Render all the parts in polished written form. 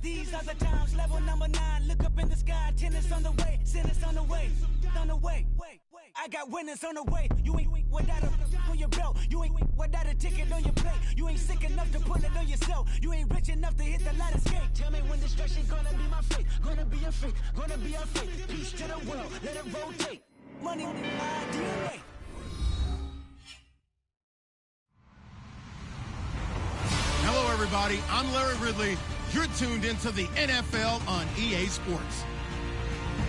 These are the times, level number 9. Look up in the sky, tennis on the way, sinners on the way, on the way. I got winners on the way. You ain't without a on your belt. You ain't without a ticket on your plate. You ain't sick enough to pull it on yourself. You ain't rich enough to hit the ladder skate. Tell me when destruction gonna be my fate. Gonna be your fate, gonna be our fate. Peace to the world, let it rotate. Money on my DNA. Hello, everybody. I'm Larry Ridley. You're tuned into the NFL on EA Sports.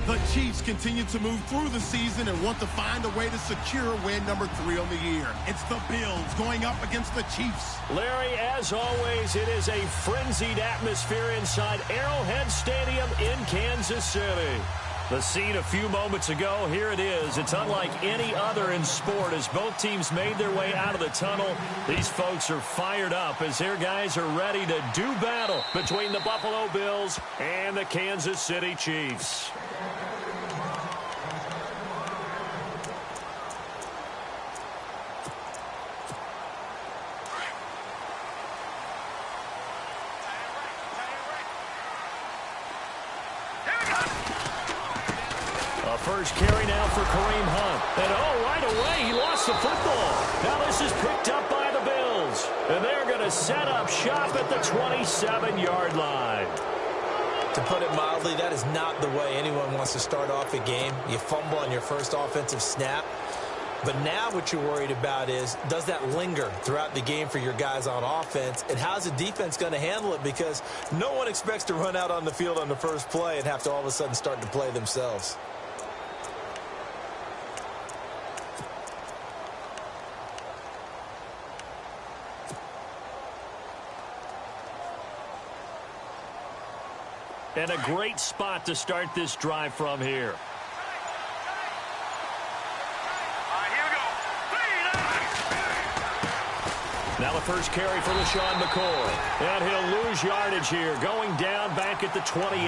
The Chiefs continue to move through the season and want to find a way to secure win number 3 on the year. It's the Bills going up against the Chiefs. Larry, as always, it is a frenzied atmosphere inside Arrowhead Stadium in Kansas City. The scene a few moments ago, here it is. It's unlike any other in sport as both teams made their way out of the tunnel. These folks are fired up as their guys are ready to do battle between the Buffalo Bills and the Kansas City Chiefs. First carry now for Kareem Hunt. And, right away, he lost the football. Now this is picked up by the Bills. And they're going to set up shop at the 27-yard line. To put it mildly, that is not the way anyone wants to start off a game. You fumble on your first offensive snap. But now what you're worried about is, does that linger throughout the game for your guys on offense? And how's the defense going to handle it? Because no one expects to run out on the field on the first play and have to all of a sudden start to play themselves. And a great spot to start this drive from here. Now the first carry for LaShawn McCoy. And he'll lose yardage here, going down back at the 28.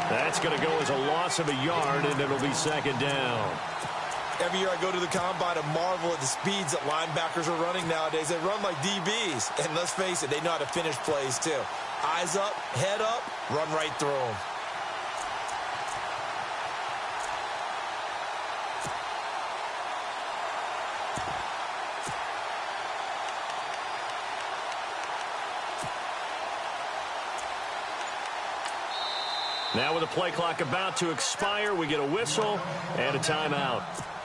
That's going to go as a loss of a yard, and it'll be second down. Every year I go to the combine and marvel at the speeds that linebackers are running nowadays. They run like DBs. And let's face it, they know how to finish plays too. Eyes up, head up, run right through them. Now with the play clock about to expire, we get a whistle and a timeout.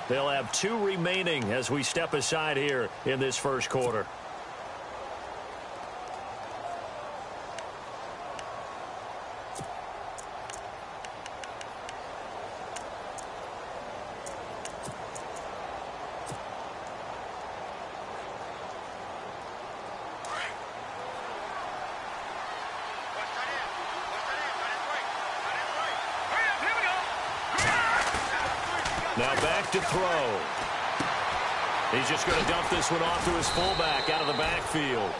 They'll have 2 remaining as we step aside here in this first quarter. Now back to throw. He's just going to dump this one off to his fullback out of the backfield.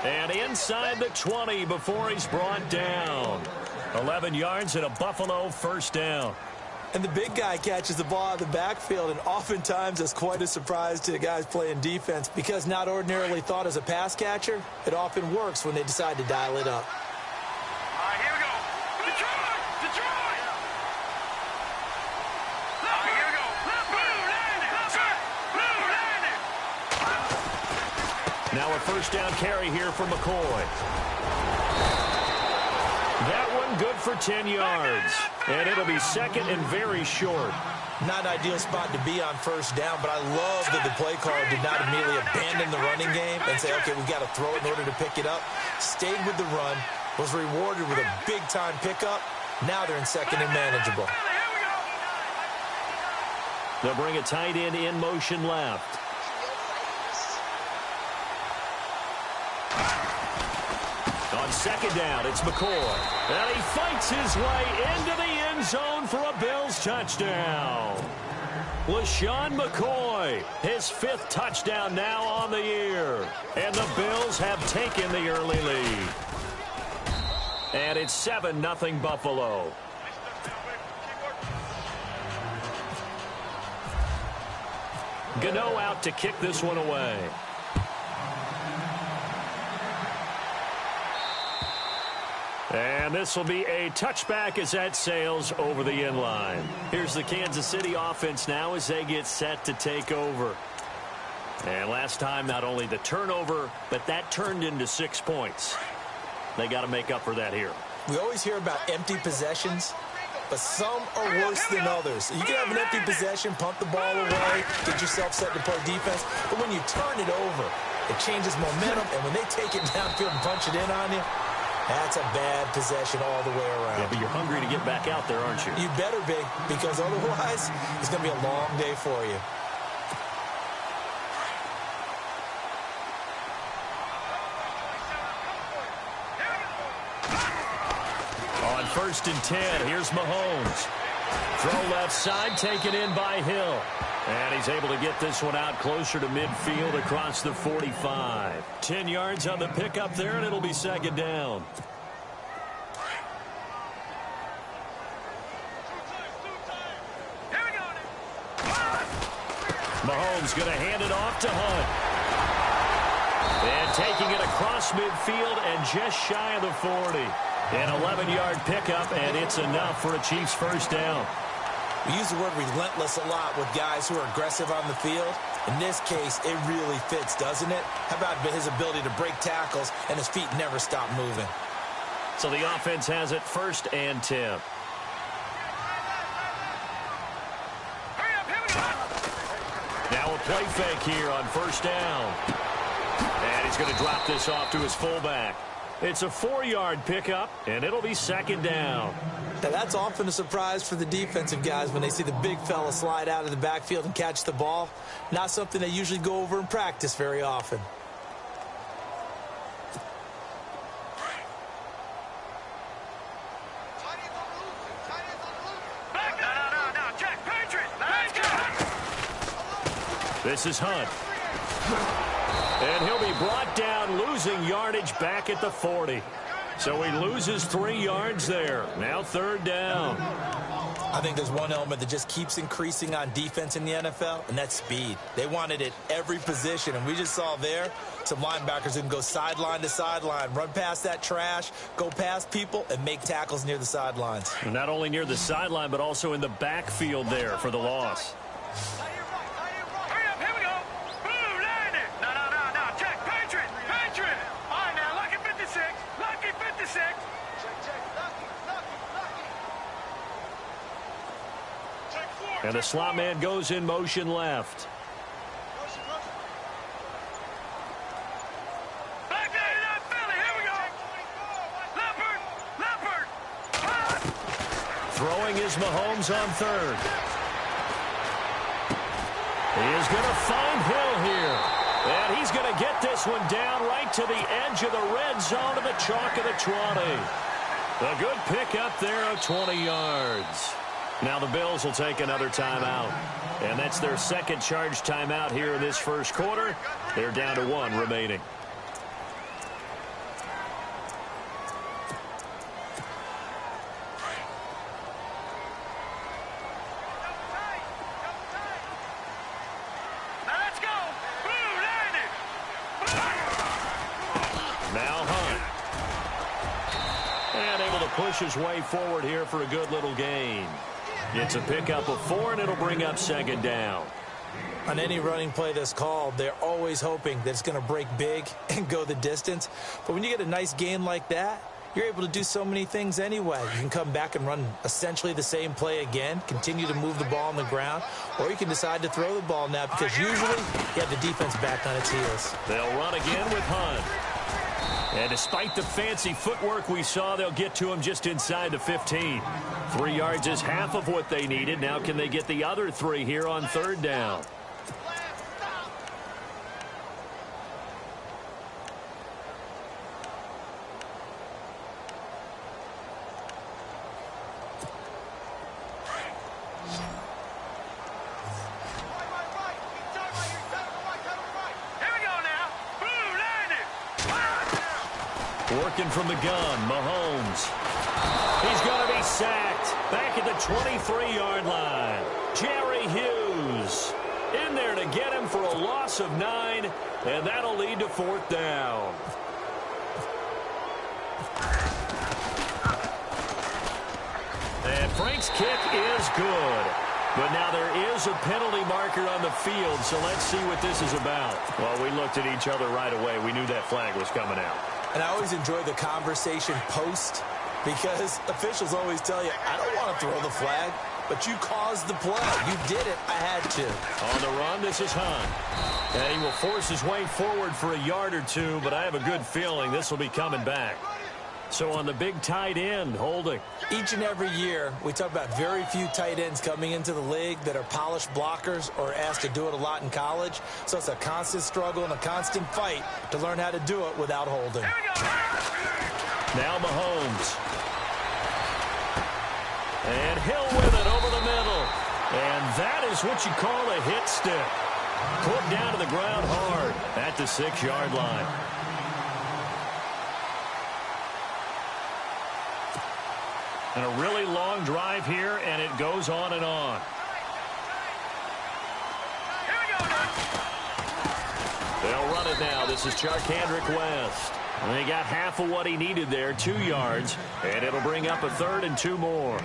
And inside the 20 before he's brought down. 11 yards and a Buffalo first down. And the big guy catches the ball out of the backfield, and oftentimes that's quite a surprise to the guys playing defense because not ordinarily thought as a pass catcher, it often works when they decide to dial it up. Now a first down carry here for McCoy. That one good for 10 yards. And it'll be second and very short. Not an ideal spot to be on first down, but I love that the play caller did not immediately abandon the running game and say, okay, we've got to throw it in order to pick it up. Stayed with the run, was rewarded with a big-time pickup. Now they're in second and manageable. They'll bring a tight end in motion left. On second down, it's McCoy. And he fights his way into the end zone for a Bills touchdown. LaShawn McCoy, his 5th touchdown now on the year. And the Bills have taken the early lead. And it's 7-0 Buffalo. Gano out to kick this one away. And this will be a touchback as that sails over the end line. Here's the Kansas City offense now as they get set to take over. And last time, not only the turnover, but that turned into 6 points. They got to make up for that here. We always hear about empty possessions, but some are worse than others. You can have an empty possession, pump the ball away, get yourself set to play defense, but when you turn it over, it changes momentum, and when they take it downfield and punch it in on you, that's a bad possession all the way around. Yeah, but you're hungry to get back out there, aren't you? You better be, because otherwise, it's going to be a long day for you. On 1st and 10, here's Mahomes. Throw left side, taken in by Hill. And he's able to get this one out closer to midfield across the 45. 10 yards on the pickup there, and it'll be 2nd down. Mahomes going to hand it off to Hunt. And taking it across midfield and just shy of the 40. An 11-yard pickup, and it's enough for a Chiefs 1st down. We use the word relentless a lot with guys who are aggressive on the field. In this case, it really fits, doesn't it? How about his ability to break tackles and his feet never stop moving? So the offense has it 1st and 10. Now a play fake here on 1st down. And he's going to drop this off to his fullback. It's a 4-yard pickup, and it'll be 2nd down. Now, that's often a surprise for the defensive guys when they see the big fella slide out of the backfield and catch the ball. Not something they usually go over in practice very often. This is Hunt. And he'll be brought down, losing yardage back at the 40. So he loses 3 yards there. Now 3rd down. I think there's one element that just keeps increasing on defense in the NFL, and that's speed. They want it at every position, and we just saw there some linebackers who can go sideline to sideline, run past that trash, go past people, and make tackles near the sidelines. And not only near the sideline, but also in the backfield there for the loss. And the slot man goes in motion left. Throwing is Mahomes on 3rd. He is going to find Hill here. And he's going to get this one down right to the edge of the red zone of the chalk of the 20. A good pickup there of 20 yards. Now the Bills will take another timeout. And that's their 2nd charge timeout here in this 1st quarter. They're down to 1 remaining. Now Hunt. And able to push his way forward here for a good little gain. It's a pickup of 4, and it'll bring up 2nd down. On any running play that's called, they're always hoping that it's going to break big and go the distance. But when you get a nice gain like that, you're able to do so many things anyway. You can come back and run essentially the same play again, continue to move the ball on the ground, or you can decide to throw the ball now because usually you have the defense back on its heels. They'll run again with Hunt. And despite the fancy footwork we saw, they'll get to him just inside the 15. 3 yards is half of what they needed. Now can they get the other 3 here on 3rd down? Working from the gun, Mahomes. He's going to be sacked back at the 23-yard line. Jerry Hughes in there to get him for a loss of 9, and that'll lead to 4th down. onside kick is good. But now there is a penalty marker on the field, so let's see what this is about. Well, we looked at each other right away. We knew that flag was coming out. And I always enjoy the conversation post, because officials always tell you, I don't want to throw the flag, but you caused the play. You did it. I had to. On the run, this is Hunt. And he will force his way forward for a yard or two, but I have a good feeling this will be coming back. So on the big tight end, holding. Each and every year, we talk about very few tight ends coming into the league that are polished blockers or asked to do it a lot in college. So it's a constant struggle and a constant fight to learn how to do it without holding. Now Mahomes. And he'll win it over the middle. And that is what you call a hit stick. Put down to the ground hard at the 6-yard line. And a really long drive here, and it goes on and on. They'll run it now. This is Charkandrick West. And they got half of what he needed there, 2 yards, and it'll bring up a 3rd and 2 more.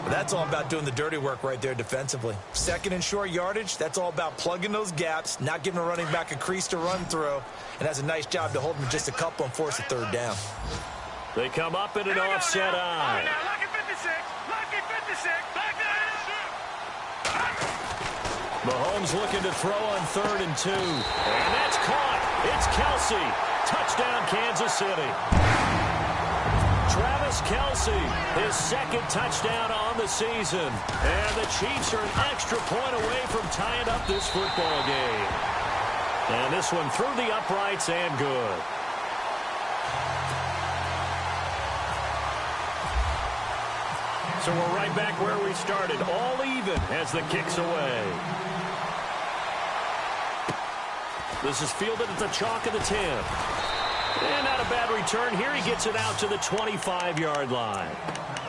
That's all about doing the dirty work right there defensively. 2nd and short yardage, that's all about plugging those gaps, not giving a running back a crease to run through, and has a nice job to hold him just a couple and force a 3rd down. They come up in an offset eye. Mahomes looking to throw on 3rd and 2. And that's caught. It's Kelsey. Touchdown, Kansas City. Travis Kelsey, his 2nd touchdown on the season. And the Chiefs are an extra point away from tying up this football game. And this one through the uprights and good. So we're right back where we started, all even as the kick's away. This is fielded at the chalk of the 10. And not a bad return here. He gets it out to the 25-yard line.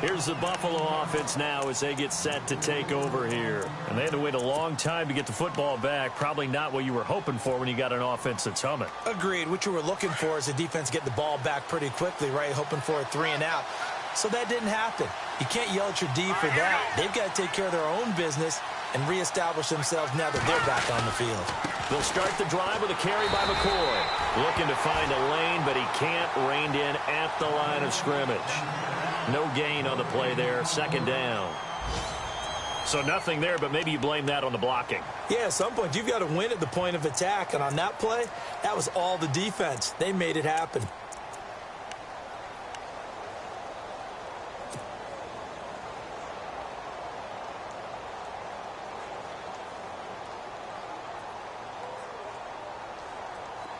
Here's the Buffalo offense now as they get set to take over here. And they had to wait a long time to get the football back. Probably not what you were hoping for when you got an offense that's humming. Agreed. What you were looking for is the defense get the ball back pretty quickly, right? Hoping for a 3 and out. So that didn't happen. You can't yell at your D for that. They've got to take care of their own business and reestablish themselves now that they're back on the field. They'll start the drive with a carry by McCoy. Looking to find a lane, but he can't rein in at the line of scrimmage. No gain on the play there. 2nd down. So nothing there, but maybe you blame that on the blocking. Yeah, at some point you've got to win at the point of attack. And on that play, that was all the defense. They made it happen.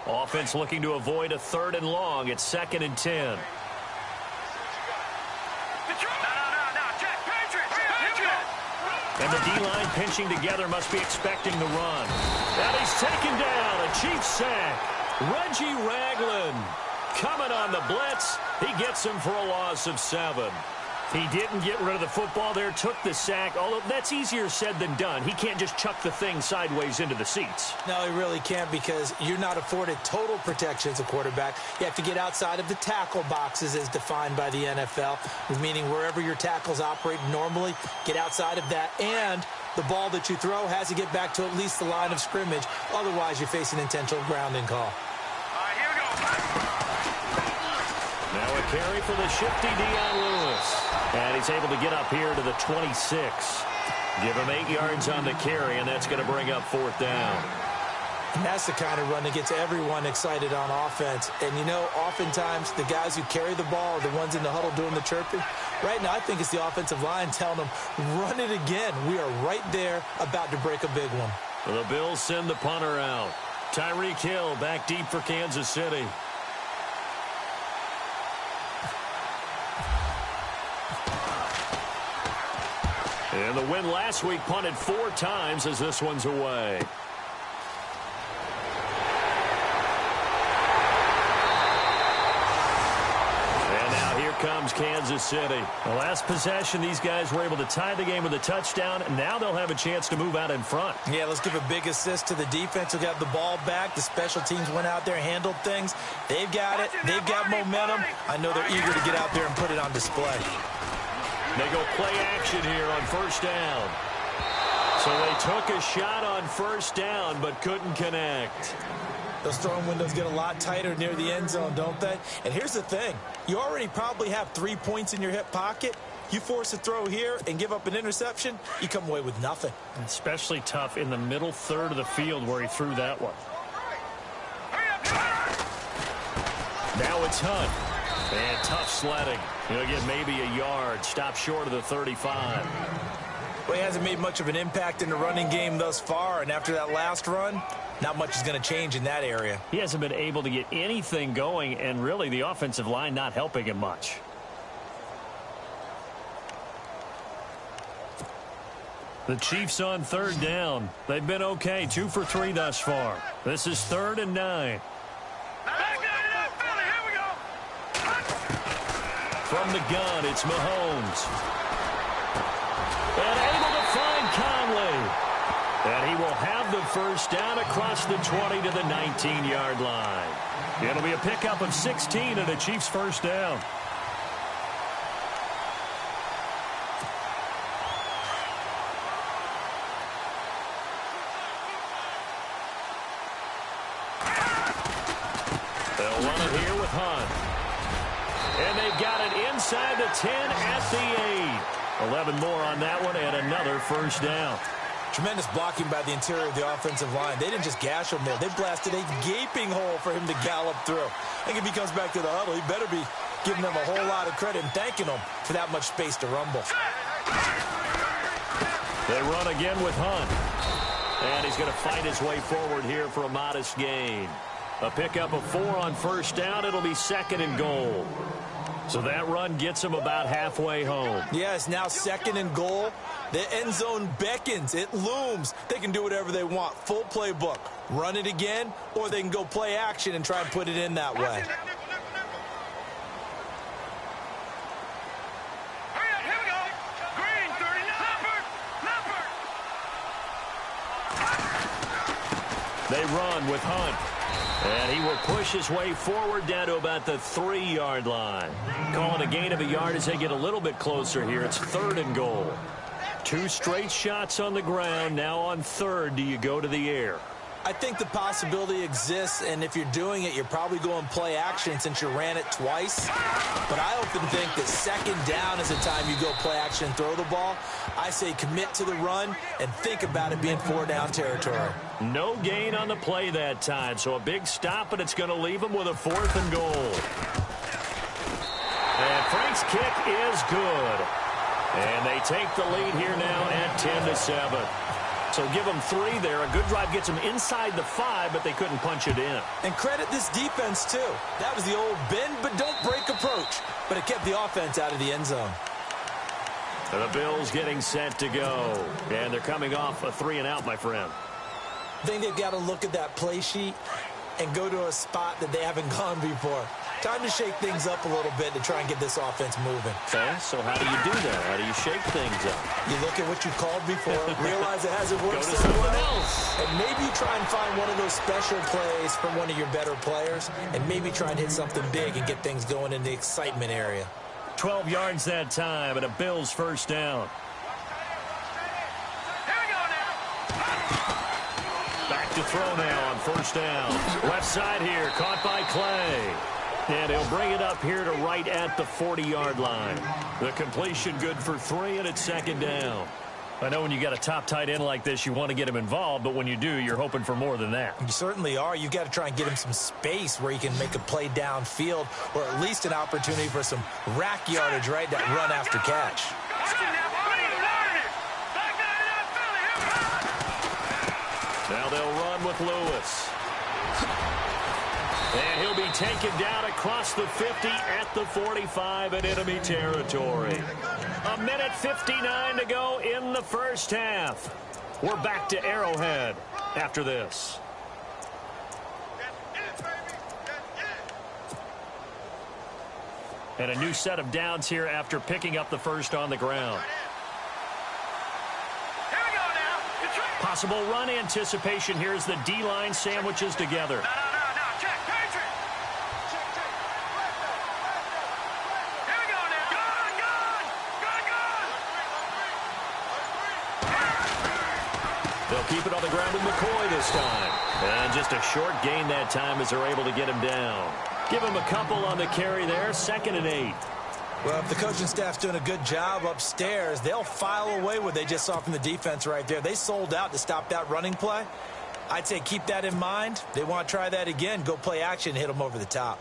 Offense looking to avoid a 3rd and long. It's 2nd and 10. And the D-line pinching together must be expecting the run. And he's taken down. A Chiefs sack. Reggie Ragland coming on the blitz. He gets him for a loss of 7. He didn't get rid of the football there, took the sack, although that's easier said than done. He can't just chuck the thing sideways into the seats. No, he really can't, because you're not afforded total protection as a quarterback. You have to get outside of the tackle boxes as defined by the NFL, meaning wherever your tackles operate normally, get outside of that, and the ball that you throw has to get back to at least the line of scrimmage. Otherwise, you face an intentional grounding call. Now a carry for the shifty Dion Lewis. And he's able to get up here to the 26. Give him 8 yards on the carry, and that's going to bring up 4th down. And that's the kind of run that gets everyone excited on offense. And, you know, oftentimes the guys who carry the ball are the ones in the huddle doing the chirping. Right now, I think it's the offensive line telling them, run it again. We are right there about to break a big one. The Bills send the punter out. Tyreek Hill back deep for Kansas City. And the win last week punted 4 times as this one's away. And now here comes Kansas City. The last possession, these guys were able to tie the game with a touchdown, and now they'll have a chance to move out in front. Yeah, let's give a big assist to the defense who got the ball back. The special teams went out there, handled things. They've got it. They've got momentum. I know they're eager to get out there and put it on display. They go play action here on first down. So they took a shot on first down but couldn't connect. Those throwing windows get a lot tighter near the end zone, don't they? And here's the thing. You already probably have 3 points in your hip pocket. You force a throw here and give up an interception, you come away with nothing. Especially tough in the middle third of the field where he threw that one. Now it's Hunt. And tough sledding. He'll get maybe a yard. Stop short of the 35. Well, he hasn't made much of an impact in the running game thus far, and after that last run, not much is going to change in that area. He hasn't been able to get anything going, and really the offensive line not helping him much. The Chiefs on third down. They've been okay, 2 for 3 thus far. This is 3rd and 9. From the gun, it's Mahomes. And able to find Conley. And he will have the first down across the 20 to the 19-yard line. It'll be a pickup of 16 and a Chiefs first down. They'll run it here with Hunt. And they've got it inside the 10 at the 8. 11 more on that one and another first down. Tremendous blocking by the interior of the offensive line. They didn't just gash him there. They blasted a gaping hole for him to gallop through. I think if he comes back to the huddle, he better be giving them a whole lot of credit and thanking them for that much space to rumble. They run again with Hunt. And he's going to fight his way forward here for a modest gain. A pickup of 4 on first down. It'll be 2nd and goal. So that run gets him about halfway home. Yes, now 2nd and goal. The end zone beckons. It looms. They can do whatever they want. Full playbook. Run it again, or they can go play action and try and put it in that way. They run with Hunt. And he will push his way forward down to about the 3-yard line. Calling a gain of a yard as they get a little bit closer here. It's 3rd and goal. 2 straight shots on the ground. Now on 3rd, do you go to the air? I think the possibility exists, and if you're doing it, you're probably going play action since you ran it twice. But I often think that 2nd down is the time you go play action and throw the ball. I say commit to the run and think about it being 4-down territory. No gain on the play that time, so a big stop, and it's going to leave him with a 4th and goal. And Frank's kick is good. And they take the lead here now at 10-7. So give them 3 there. A good drive gets them inside the 5, but they couldn't punch it in. And credit this defense, too. That was the old bend but don't break approach. But it kept the offense out of the end zone. And the Bills getting set to go. And they're coming off a 3-and-out, my friend. I think they've got to look at that play sheet and go to a spot that they haven't gone before. Time to shake things up a little bit to try and get this offense moving. Okay, so how do you do that? How do you shake things up? You look at what you called before, realize it hasn't worked Go to so something well, else. and maybe try and find one of those special plays from one of your better players, and maybe try and hit something big and get things going in the excitement area. 12 yards that time, and a Bills first down. Back to throw now on first down. Left side here, caught by Clay. And he'll bring it up here to right at the 40-yard line. The completion good for 3, and it's 2nd down. I know when you got a top tight end like this, you want to get him involved, but when you do, you're hoping for more than that. You certainly are. You've got to try and get him some space where he can make a play downfield, or at least an opportunity for some rack yardage, right? That run after catch. Now they'll run with Lewis. And he'll be taken down across the 50 at the 45 in enemy territory. 1:59 to go in the first half. We're back to Arrowhead after this. And a new set of downs here after picking up the first on the ground. Possible run anticipation here as the D-line sandwiches together. keep it on the ground with McCoy this time. And just a short gain that time as they're able to get him down. Give him a couple on the carry there, 2nd and 8. Well, if the coaching staff's doing a good job upstairs, they'll file away what they just saw from the defense right there. They sold out to stop that running play. I'd say keep that in mind. They want to try that again. Go play action and hit them over the top.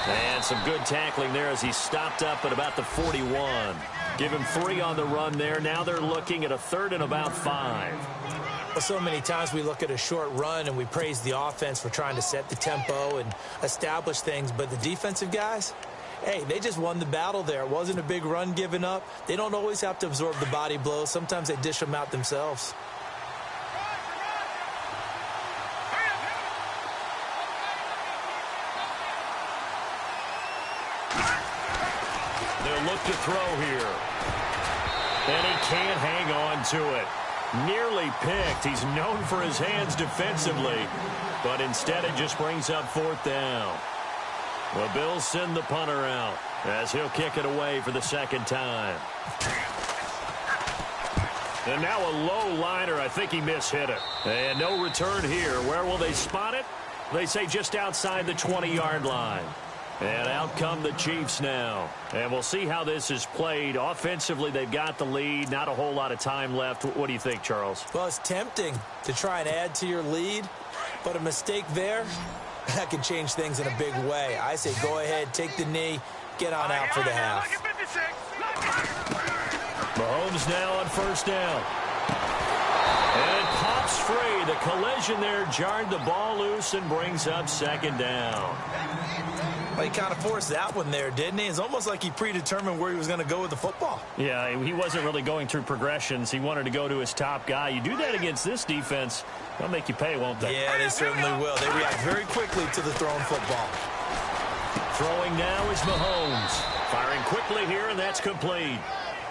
And some good tackling there as he stopped up at about the 41. Give him 3 on the run there. Now they're looking at a 3rd and about 5. Well, so many times we look at a short run and we praise the offense for trying to set the tempo and establish things. But the defensive guys, hey, they just won the battle there. It wasn't a big run given up. They don't always have to absorb the body blows. Sometimes they dish them out themselves. They'll look to throw here. And he can't hang on to it. Nearly picked. He's known for his hands defensively. But instead it just brings up 4th down. The Bills send the punter out as he'll kick it away for the 2nd time. And now a low liner. I think he mishit it. And no return here. Where will they spot it? They say just outside the 20-yard line. And out come the Chiefs now. And we'll see how this is played. Offensively, they've got the lead. Not a whole lot of time left. What do you think, Charles? Well, it's tempting to try and add to your lead. But a mistake there, that can change things in a big way. I say go ahead, take the knee, get on out for the half. Mahomes now on 1st down. And it pops free. The collision there jarred the ball loose and brings up 2nd down. Well, he kind of forced that one there, didn't he? It's almost like he predetermined where he was going to go with the football. Yeah, he wasn't really going through progressions. He wanted to go to his top guy. You do that against this defense, they'll make you pay, won't they? Yeah, they certainly will. They react very quickly to the thrown football. Throwing now is Mahomes. Firing quickly here, and that's complete.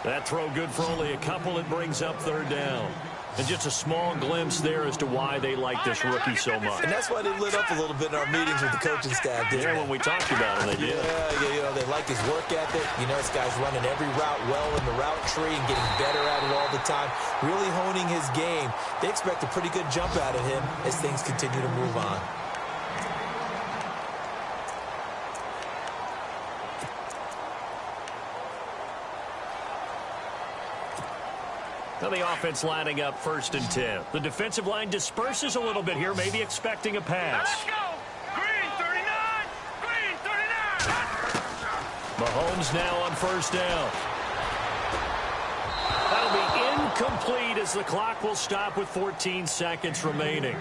That throw good for only a couple. It brings up 3rd down. And just a small glimpse there as to why they like this rookie so much. And that's why they lit up a little bit in our meetings with the coaching staff. Yeah, when we talked about him, they did. Yeah, you know, they like his work ethic. You know, this guy's running every route well in the route tree and getting better at it all the time. Really honing his game. They expect a pretty good jump out of him as things continue to move on. Now the offense lining up 1st and 10. The defensive line disperses a little bit here, maybe expecting a pass. Let's go. Green 39. Green 39. Mahomes now on 1st down. That'll be incomplete as the clock will stop with 14 seconds remaining.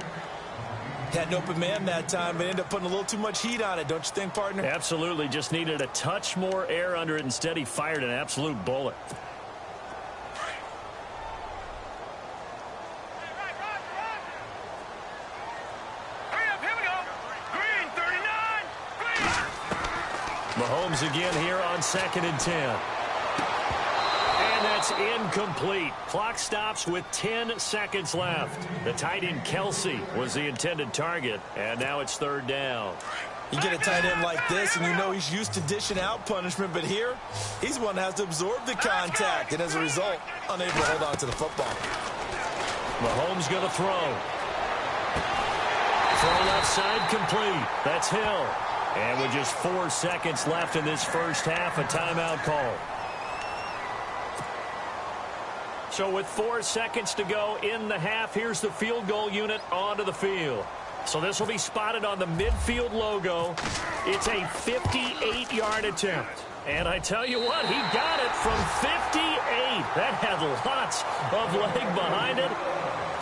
Had an open man that time, but ended up putting a little too much heat on it, don't you think, partner? Absolutely. Just needed a touch more air under it. Instead, he fired an absolute bullet. Mahomes again here on 2nd and 10. And that's incomplete. Clock stops with 10 seconds left. The tight end Kelsey was the intended target, and now it's 3rd down. You get a tight end like this, and you know he's used to dishing out punishment, but here, he's the one that has to absorb the contact, and as a result, unable to hold on to the football. Mahomes going to throw. Throw left side complete. That's Hill. And with just 4 seconds left in this first half, a timeout call. So with 4 seconds to go in the half, here's the field goal unit onto the field. So this will be spotted on the midfield logo. It's a 58-yard attempt. And I tell you what, he got it from 58. That had lots of leg behind it.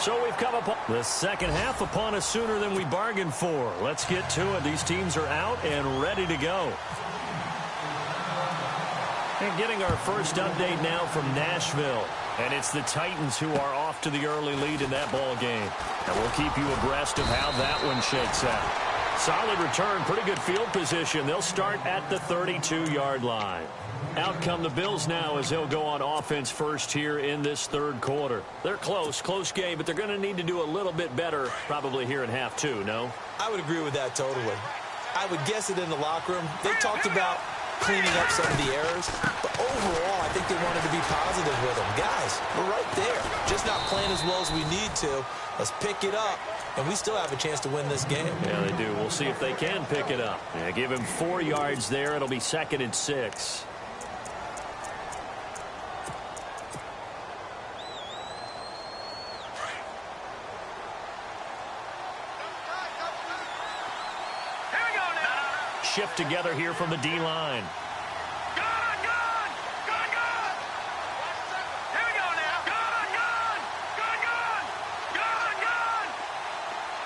So we've come upon the second half upon us sooner than we bargained for. Let's get to it. These teams are out and ready to go. And getting our first update now from Nashville. And it's the Titans who are off to the early lead in that ball game. And we'll keep you abreast of how that one shakes out. Solid return, pretty good field position. They'll start at the 32-yard line. Out come the Bills now as they'll go on offense first here in this third quarter. They're close game, but they're going to need to do a little bit better probably here in half two, no? I would agree with that totally. I would guess it in the locker room. They talked about cleaning up some of the errors, but overall, I think they wanted to be positive with them. Guys, we're right there. Just not playing as well as we need to. Let's pick it up, and we still have a chance to win this game. Yeah, they do. We'll see if they can pick it up. Yeah, give him 4 yards there. It'll be 2nd and 6. Shift together here from the D-line. Gun! Here we go now. Gun!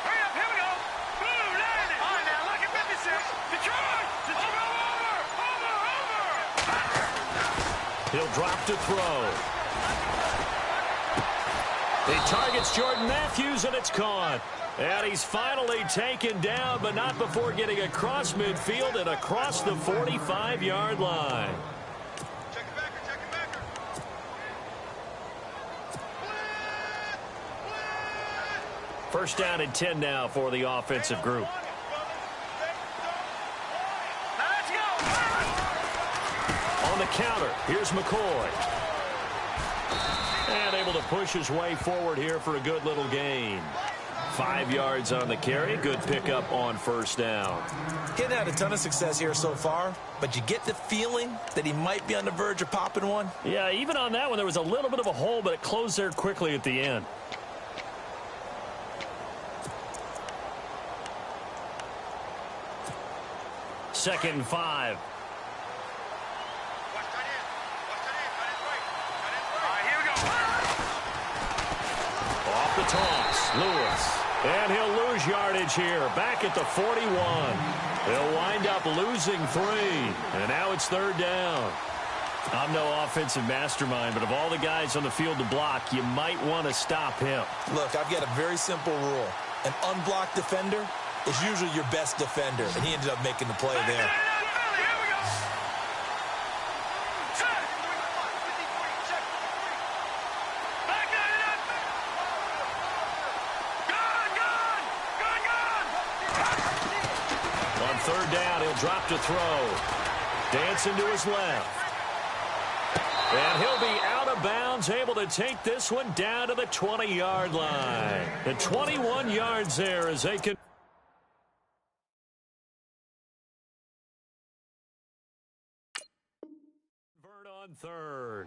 Hurry up, here we go. Boom, landed. All right, now, look at 56. Detroit! Over! He'll drop to throw. He targets Jordan Matthews, and it's caught. And he's finally taken down, but not before getting across midfield and across the 45-yard line. Check it backer. First down and 10 now for the offensive group. Let's go! On the counter, here's McCoy. And able to push his way forward here for a good little gain. 5 yards on the carry. Good pickup on first down. Getting had a ton of success here so far, but you get the feeling that he might be on the verge of popping one. Yeah, even on that one, there was a little bit of a hole, but it closed there quickly at the end. Second and 5. Watch that in. All right, here we go. Off the toss, Lewis. And he'll lose yardage here, back at the 41. He'll wind up losing 3. And now it's third down. I'm no offensive mastermind, but of all the guys on the field to block, you might want to stop him. Look, I've got a very simple rule. An unblocked defender is usually your best defender, and he ended up making the play there. Third down, he'll drop to throw. Dancing to his left. And he'll be out of bounds, able to take this one down to the 20-yard line. The 21 yards there as they can. Convert on third.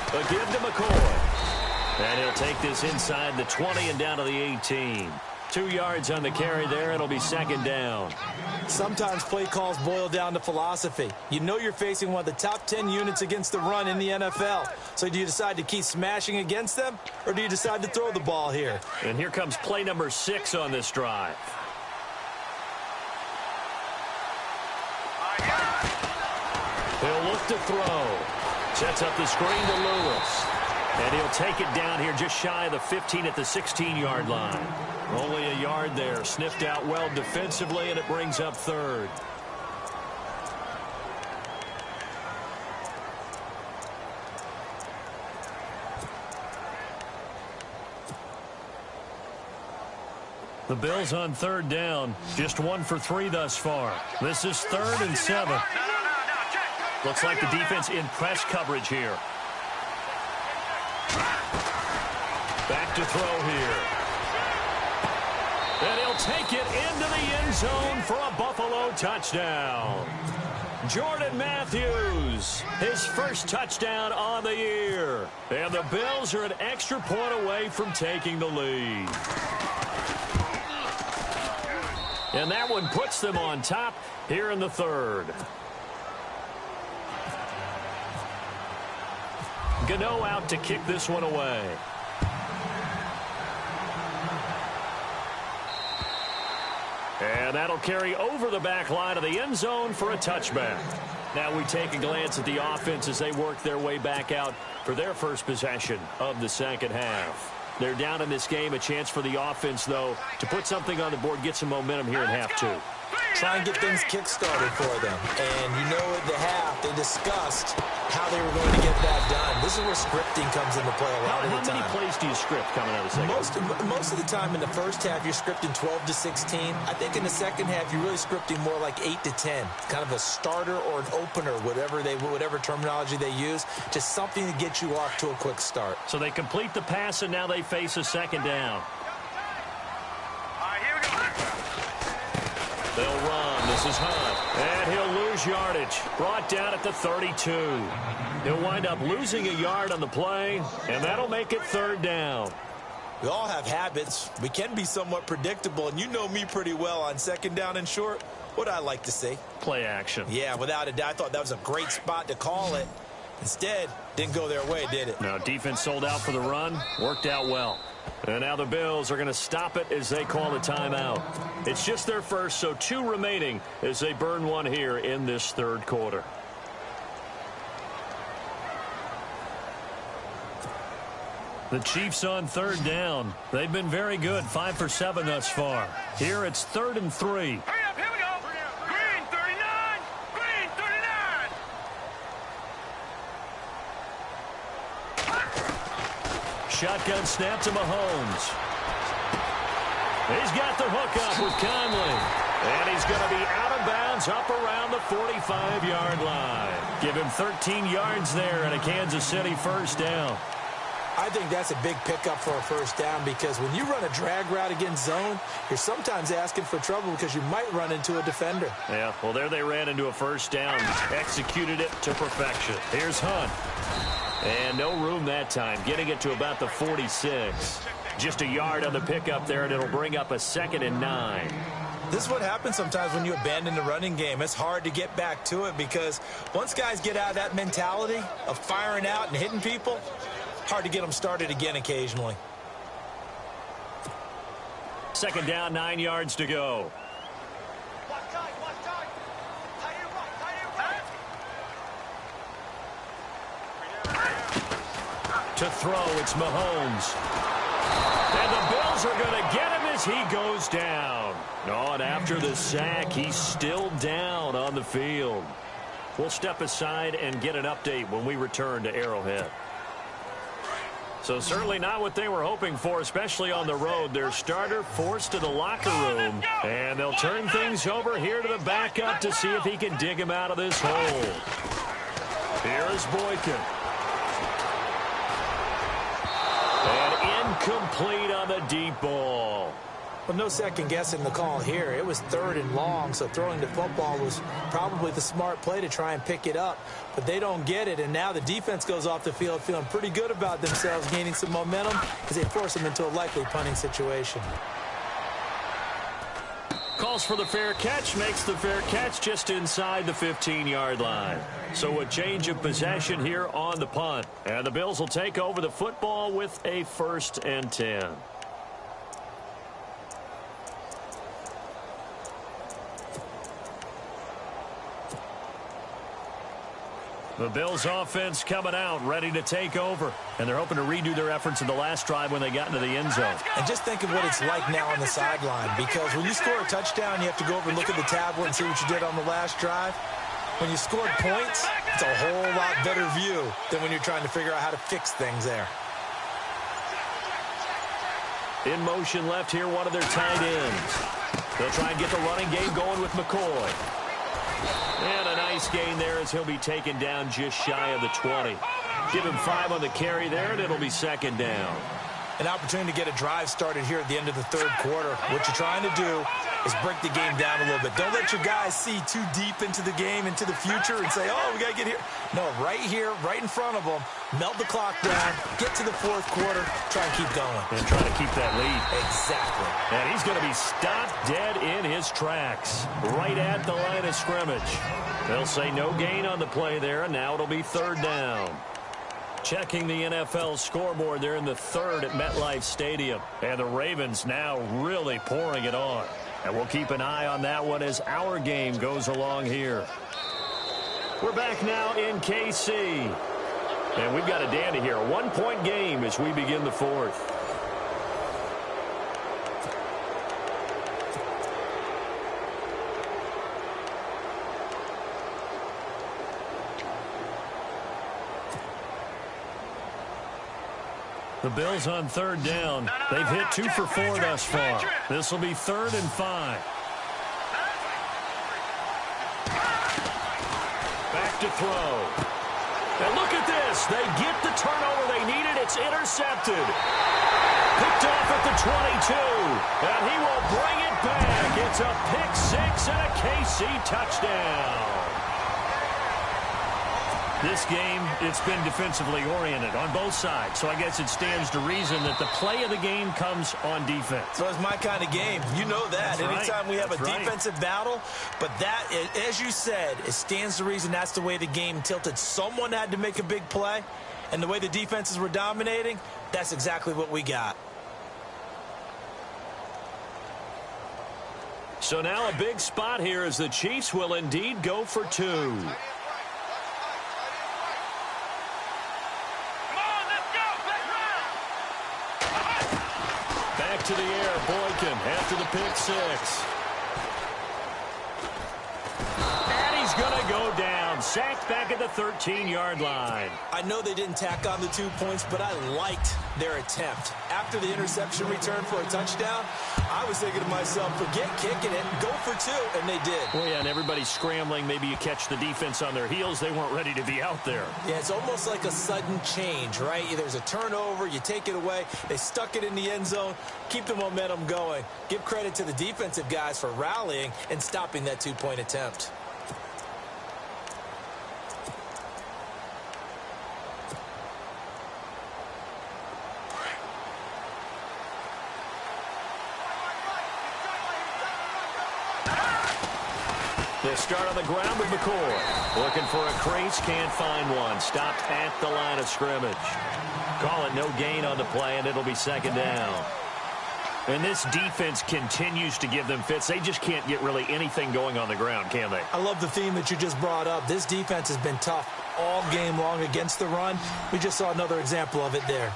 A give to McCoy. And he'll take this inside the 20 and down to the 18. 2 yards on the carry there. It'll be second down. Sometimes play calls boil down to philosophy. You know you're facing one of the top 10 units against the run in the NFL. So do you decide to keep smashing against them, or do you decide to throw the ball here? And here comes play number 6 on this drive. He'll look to throw. Sets up the screen to Lewis. And he'll take it down here just shy of the 15 at the 16-yard line. Only a yard there. Sniffed out well defensively, and it brings up third. The Bills on third down. Just 1 for 3 thus far. This is 3rd and 7. Looks like the defense in press coverage here. Back to throw here. And he'll take it into the end zone for a Buffalo touchdown. Jordan Matthews, his first touchdown on the year. And the Bills are an extra point away from taking the lead. And that one puts them on top here in the third. Gano out to kick this one away. And that'll carry over the back line of the end zone for a touchback. Now we take a glance at the offense as they work their way back out for their first possession of the second half. They're down in this game. A chance for the offense, though, to put something on the board, get some momentum here in half two. Try and get things kick-started for them. And you know at the half, they discussed how they were going to get that done. This is where scripting comes into play a lot of the time. How many plays do you script coming out of the second? Most of the time in the first half, you're scripting 12 to 16. I think in the second half, you're really scripting more like 8 to 10. Kind of a starter or an opener, whatever terminology they use. Just something to get you off to a quick start. So they complete the pass, and now they face a second down. They'll run. This is Hunt. And he'll lose yardage. Brought down at the 32. He'll wind up losing a yard on the play, and that'll make it third down. We all have habits. We can be somewhat predictable, and you know me pretty well on second down and short. What I like to see? Play action. Yeah, without a doubt. I thought that was a great spot to call it. Instead, didn't go their way, did it? No, defense sold out for the run. Worked out well. And now the Bills are going to stop it as they call a timeout. It's just their first, so 2 remaining as they burn one here in this third quarter. The Chiefs on third down. They've been very good, 5 for 7 thus far. Here it's 3rd and 3. Hurry up, here we go. Green 39. Green 39. Shotgun snap to Mahomes. He's got the hook up with Conley. And he's going to be out of bounds up around the 45-yard line. Give him 13 yards there and a Kansas City first down. I think that's a big pickup for a first down because when you run a drag route against zone, you're sometimes asking for trouble because you might run into a defender. Yeah, well, there they ran into a first down. Executed it to perfection. Here's Hunt. And no room that time, getting it to about the 46. Just a yard on the pickup there, and it'll bring up a 2nd and 9. This is what happens sometimes when you abandon the running game. It's hard to get back to it because once guys get out of that mentality of firing out and hitting people, hard to get them started again occasionally. 2nd down, 9 yards to go. To throw, it's Mahomes. And the Bills are going to get him as he goes down. Oh, and after the sack, he's still down on the field. We'll step aside and get an update when we return to Arrowhead. So certainly not what they were hoping for, especially on the road. Their starter forced to the locker room, and they'll turn things over here to the backup to see if he can dig him out of this hole. Here is Boykin. And incomplete on the deep ball. Well, no second guessing the call here. It was 3rd and long, so throwing the football was probably the smart play to try and pick it up. But they don't get it, and now the defense goes off the field feeling pretty good about themselves, gaining some momentum as they force them into a likely punting situation. Calls for the fair catch, makes the fair catch just inside the 15-yard line. So a change of possession here on the punt. And the Bills will take over the football with a 1st and 10. The Bills offense coming out, ready to take over. And they're hoping to redo their efforts in the last drive when they got into the end zone. And just think of what it's like now on the sideline. Because when you score a touchdown, you have to go over and look at the tablet and see what you did on the last drive. When you scored points, it's a whole lot better view than when you're trying to figure out how to fix things there. In motion left here, one of their tight ends. They'll try and get the running game going with McCoy. And a nice gain there as he'll be taken down just shy of the 20. Give him 5 on the carry there, and it'll be 2nd down. An opportunity to get a drive started here at the end of the third quarter. What you're trying to do is break the game down a little bit. Don't let your guys see too deep into the game, into the future, and say, oh, we got to get here. No, right here, right in front of them, melt the clock down, get to the fourth quarter, try and keep going. And try to keep that lead. Exactly. And he's going to be stopped dead in his tracks, right at the line of scrimmage. They'll say no gain on the play there, and now it'll be third down. Checking the NFL scoreboard, they're in the third at MetLife Stadium. And the Ravens now really pouring it on. And we'll keep an eye on that one as our game goes along here. We're back now in KC. And we've got a dandy here. A 1-point game as we begin the fourth. The Bills on third down. They've hit 2 for 4 thus far. This will be 3rd and 5. Back to throw. And look at this. They get the turnover they needed. It's intercepted. Picked off at the 22. And he will bring it back. It's a pick 6 and a KC touchdown. This game, it's been defensively oriented on both sides, so I guess it stands to reason that the play of the game comes on defense. So it's my kind of game. You know that. That's Anytime right. we have That's a right. defensive battle, but that, as you said, it stands to reason that's the way the game tilted. Someone had to make a big play, and the way the defenses were dominating, that's exactly what we got. So now a big spot here as the Chiefs will indeed go for 2. To the air, Boykin after the pick 6. And he's going to go down. Sacked back at the 13-yard line. I know they didn't tack on the 2 points, but I liked their attempt. After the interception return for a touchdown, I was thinking to myself, forget kicking it, go for 2, and they did. Well, yeah, and everybody's scrambling. Maybe you catch the defense on their heels. They weren't ready to be out there. Yeah, it's almost like a sudden change, right? There's a turnover, you take it away, they stuck it in the end zone, keep the momentum going. Give credit to the defensive guys for rallying and stopping that 2-point attempt. They start on the ground with McCoy. Looking for a crease, can't find one. Stopped at the line of scrimmage. Call it no gain on the play, and it'll be 2nd down. And this defense continues to give them fits. They just can't get really anything going on the ground, can they? I love the theme that you just brought up. This defense has been tough all game long against the run. We just saw another example of it there.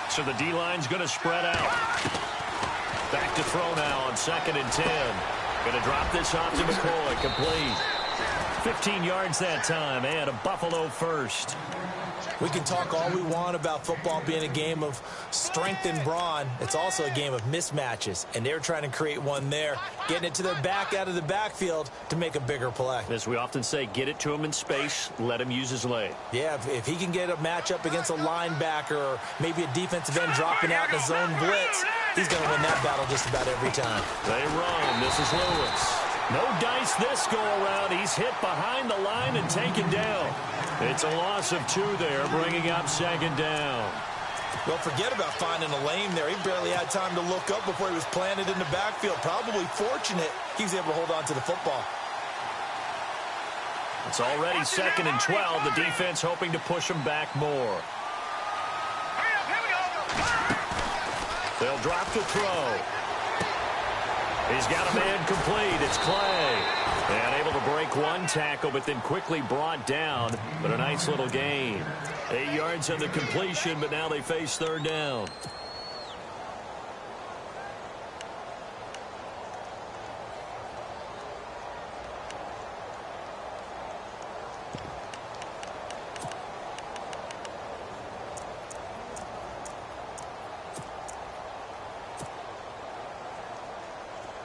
So the D-line's going to spread out. Back to throw now on 2nd and 10. Going to drop this off to McCoy. Complete. 15 yards that time, and a Buffalo first. We can talk all we want about football being a game of strength and brawn. It's also a game of mismatches, and they're trying to create one there, getting it to their back out of the backfield to make a bigger play. As we often say, get it to him in space, let him use his leg. Yeah, if he can get a matchup against a linebacker or maybe a defensive end dropping out in a zone blitz, he's going to win that battle just about every time. They run. This is Lewis. No dice this go-around. He's hit behind the line and taken down. It's a loss of 2 there, bringing up 2nd down. Well, forget about finding a lane there. He barely had time to look up before he was planted in the backfield. Probably fortunate he was able to hold on to the football. It's already 2nd and 12. The defense hoping to push him back more. They'll drop the throw. He's got a man complete. It's Clay. And able to break one tackle, but then quickly brought down. But a nice little gain. 8 yards on the completion, but now they face 3rd down.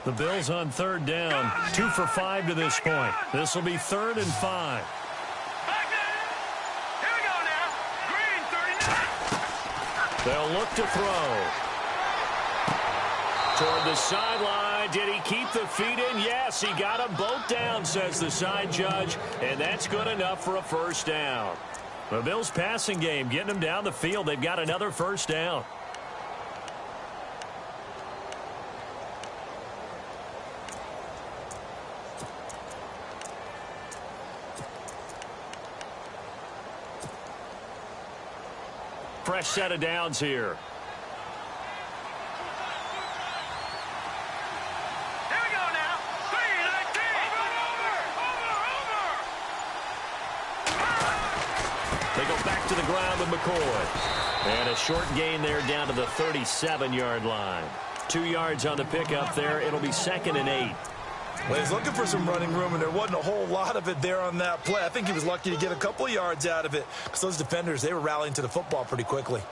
The Bills on third down, 2 for 5 to this point. This will be 3rd and 5. Here we go now. Green 39. They'll look to throw. Toward the sideline. Did he keep the feet in? Yes, he got them both down, says the side judge, and that's good enough for a first down. The Bills' passing game, getting them down the field. They've got another first down. Fresh set of downs here. Here we go now. 3-19. Over. They go back to the ground with McCoy. And a short gain there down to the 37-yard line. 2 yards on the pickup there. It'll be 2nd and 8. Well, he's looking for some running room, and there wasn't a whole lot of it there on that play. I think he was lucky to get a couple of yards out of it because those defenders, they were rallying to the football pretty quickly.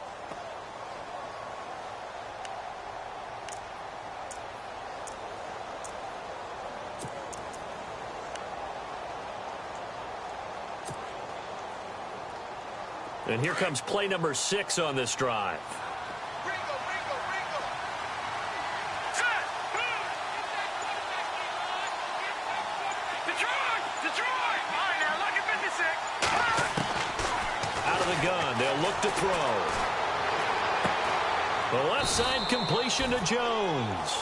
And here comes play number 6 on this drive. Gun. They'll look to throw. The left side completion to Jones.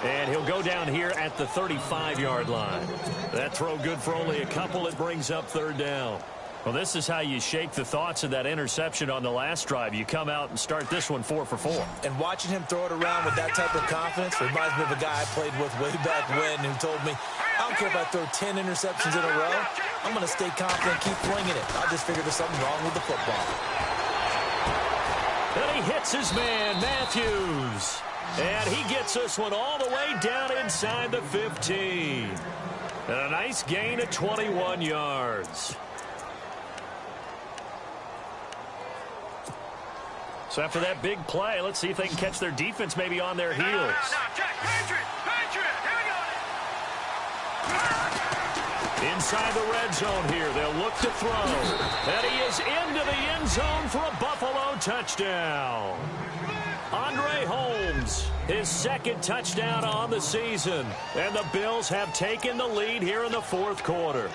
And he'll go down here at the 35-yard line. That throw good for only a couple. It brings up 3rd down. Well, this is how you shake the thoughts of that interception on the last drive. You come out and start this one 4 for 4. And watching him throw it around with that type of confidence reminds me of a guy I played with way back when who told me, I don't care if I throw 10 interceptions in a row. I'm going to stay confident, keep flinging it. I just figured there's something wrong with the football. And he hits his man, Matthews. And he gets this one all the way down inside the 15. And a nice gain of 21 yards. So after that big play, let's see if they can catch their defense maybe on their heels. Now, Jack, Patriot. Here we go. Inside the red zone here, they'll look to throw. And he is into the end zone for a Buffalo touchdown. Andre Holmes, his 2nd touchdown on the season. And the Bills have taken the lead here in the 4th quarter.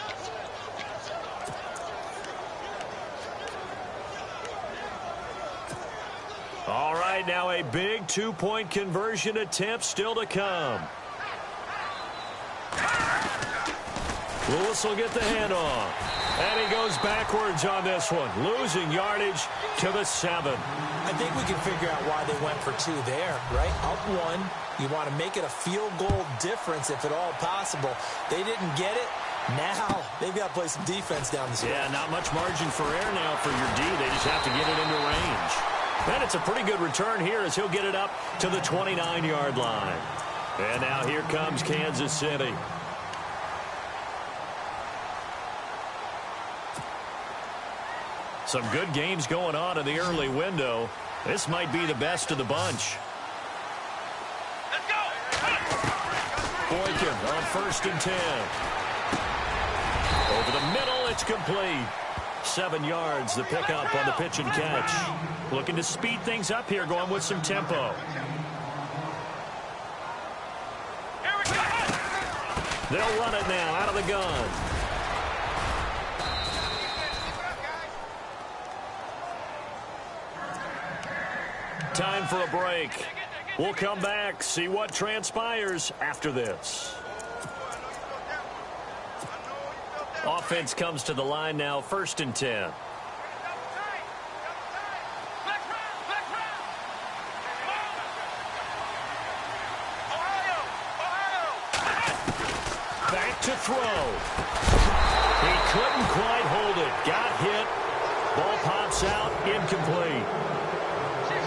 All right, now a big 2-point conversion attempt still to come. Lewis will get the handoff. And he goes backwards on this one, losing yardage to the 7. I think we can figure out why they went for 2 there, right? Up 1, you want to make it a field goal difference if at all possible. They didn't get it. Now they've got to play some defense down the stretch. Yeah, not much margin for error now for your D. They just have to get it into range. And it's a pretty good return here as he'll get it up to the 29-yard line. And now here comes Kansas City. Some good games going on in the early window. This might be the best of the bunch. Let's go. Boykin on 1st and 10. Over the middle, it's complete. 7 yards, the pickup on the pitch and catch. Looking to speed things up here, going with some tempo. Here we go. They'll run it now out of the gun. Time for a break. We'll come back, see what transpires after this. Offense comes to the line now, 1st and 10. Back to throw. He couldn't quite hold it. Got hit. Ball pops out, incomplete.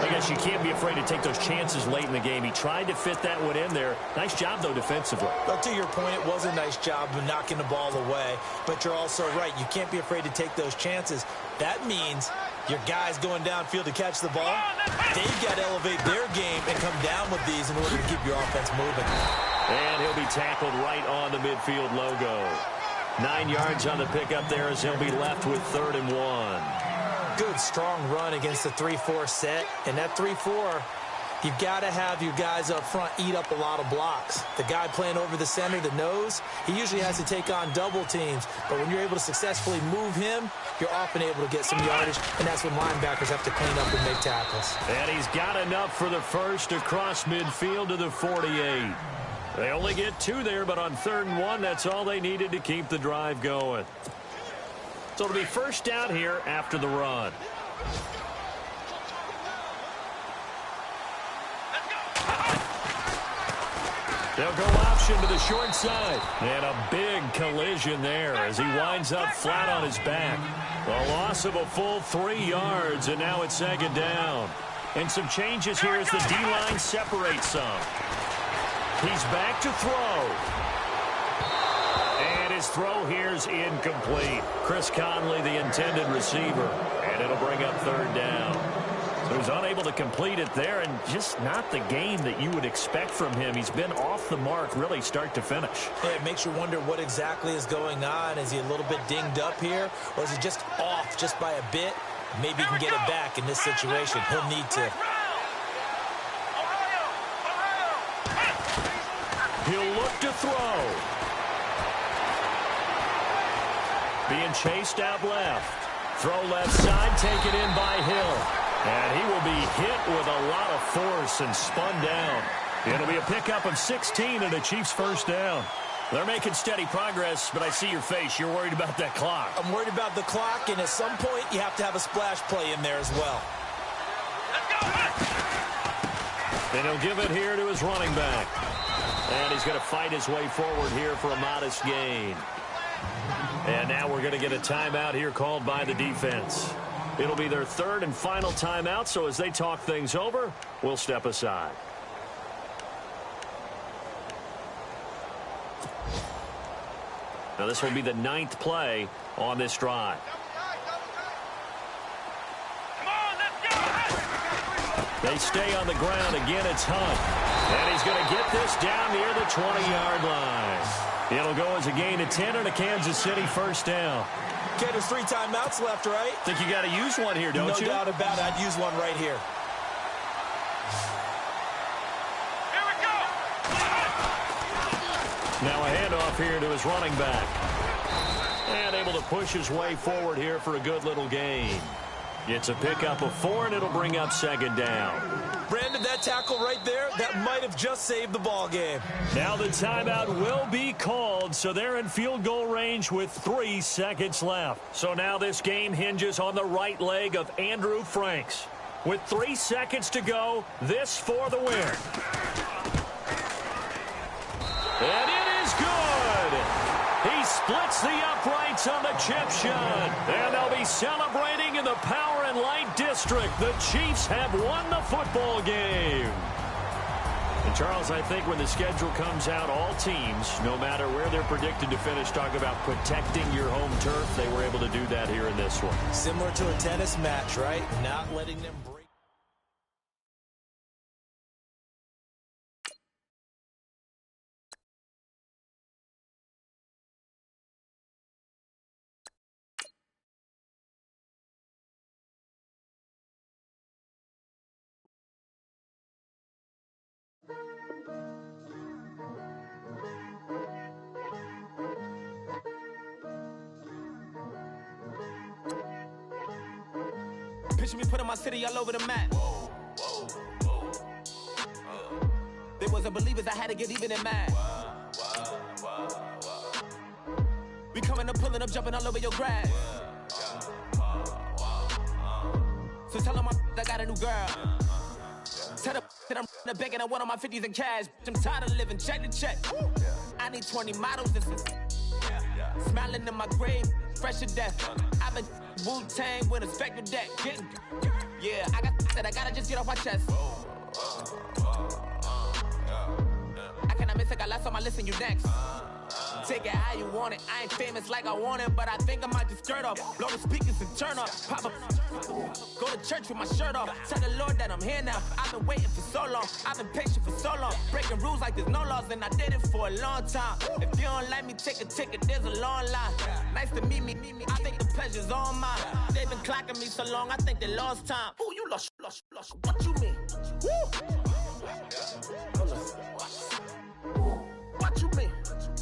I guess you can't be afraid to take those chances late in the game. He tried to fit that one in there. Nice job, though, defensively. But to your point, it was a nice job of knocking the ball away. But you're also right. You can't be afraid to take those chances. That means your guys going downfield to catch the ball, they've got to elevate their game and come down with these in order to keep your offense moving. And he'll be tackled right on the midfield logo. 9 yards on the pickup there as he'll be left with 3rd and 1. Good, strong run against the 3-4 set. And that 3-4, you've got to have your guys up front eat up a lot of blocks. The guy playing over the center, the nose, he usually has to take on double teams. But when you're able to successfully move him, you're often able to get some yardage, and that's when linebackers have to clean up and make tackles. And he's got enough for the first across midfield to the 48. They only get 2 there, but on 3rd and 1, that's all they needed to keep the drive going. So it'll be first down here after the run. They'll go option to the short side. And a big collision there as he winds up flat on his back. A loss of a full 3 yards, and now it's 2nd down. And some changes here as the D-line separates some. He's back to throw. And his throw here's incomplete. Chris Conley, the intended receiver. And it'll bring up 3rd down. So he's unable to complete it there, and just not the game that you would expect from him. He's been off the mark really start to finish. Yeah, it makes you wonder what exactly is going on. Is he a little bit dinged up here, or is he just off just by a bit? Maybe he can get it back in this situation. He'll need to. He'll look to throw. Being chased out left. Throw left side, taken in by Hill. And he will be hit with a lot of force and spun down. It'll be a pickup of 16 and a Chiefs first down. They're making steady progress, but I see your face. You're worried about that clock. I'm worried about the clock, and at some point you have to have a splash play in there as well. And he'll give it here to his running back. And he's going to fight his way forward here for a modest gain. And now we're going to get a timeout here called by the defense. It'll be their 3rd and final timeout, so as they talk things over, we'll step aside. Now this will be the 9th play on this drive. They stay on the ground. Again, it's Hunt. And he's going to get this down near the 20-yard line. It'll go as a gain of 10 and a Kansas City first down. Okay, there's 3 timeouts left, right? Think you got to use one here, don't you? No doubt about it. I'd use one right here. Here we go. Now a handoff here to his running back. And able to push his way forward here for a good little gain. It's a pickup of 4, and it'll bring up 2nd down. Brandon, that tackle right there, that might have just saved the ball game. Now the timeout will be called, so they're in field goal range with 3 seconds left. So now this game hinges on the right leg of Andrew Franks. With 3 seconds to go, this for the win. And it is good! He splits the uprights on the chip shot. And they'll be celebrating in the Power and Light District. The Chiefs have won the football game. And Charles, I think when the schedule comes out, all teams, no matter where they're predicted to finish, talk about protecting your home turf. They were able to do that here in this one. Similar to a tennis match, right? Not letting them break. Picture me putting my city all over the map. They wasn't believers, I had to get even in mad. We coming up, pulling up, jumping all over your grass. So tell them I got a new girl. Tell them that I'm the bag and I want on my 50s in cash. I'm tired of living check to check. I need 20 models. This is smiling in my grave, fresh to death. I've been Wu-Tang with a spectre deck. Yeah, I got that I gotta just get off my chest. I cannot miss it, got lots on my list and you next. Take it how you want it. I ain't famous like I want it, but I think I might just skirt off. Blow the speakers and turn up. Pop up. Go to church with my shirt off. Tell the Lord that I'm here now. I've been waiting for so long. I've been patient for so long. Breaking rules like there's no laws, and I did it for a long time. If you don't like me, take a ticket. There's a long line. Nice to meet me. I think the pleasure's all mine. They've been clocking me so long, I think they lost time. Ooh, you lost. What you mean? Woo! What you mean?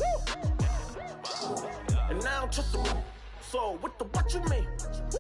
Woo! And now I don't trust the. So what you mean? Woo!